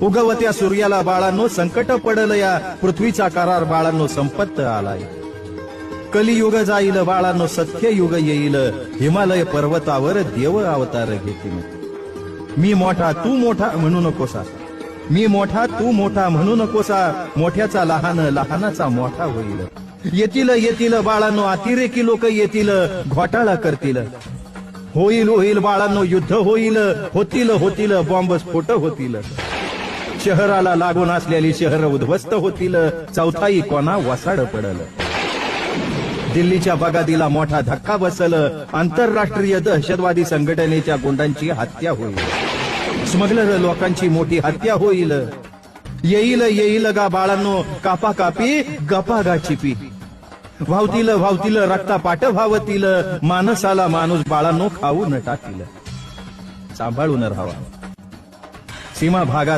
उगवत्या सूर्याला बाळांनो संकट पडलं या पृथ्वीचा करार बाळांनो संपत्त आलाय. कलियुग जाईल बाळांनो सत्य युग येईल हिमालय पर्वतावर देव अवतार घेतील. मी मोठा तू मोठा म्हणू नकोसा, मी मोठा तू मोठा म्हणू नकोसा, मोठ्याचा लहान लहानाचा मोठा होईल. येतील येतील बाळांनो अतिरेकी लोक येतील घोटाळा करतील. होईल होईल बाळांनो युद्ध होईल, होतील होतील बॉम्बस्फोट होतील. शहराला लागून असलेली शहर उद्ध्वस्त होतील, चौथाई कोणा वसाड पडल. दिल्लीच्या बगादीला मोठा धक्का बसल, आंतरराष्ट्रीय दहशतवादी संघटनेच्या गुंडांची हत्या होईल. स्मगलर लोकांची मोठी हत्या होईल. येईल येईल गा बाळांनो कापा कापी गपा गा चिपी. व्हावतील व्हावतील रक्तापाट व्हावतील, माणसाला माणूस बाळांनो खाऊ न टाकील. सांभाळून राहावा. सीमा भागात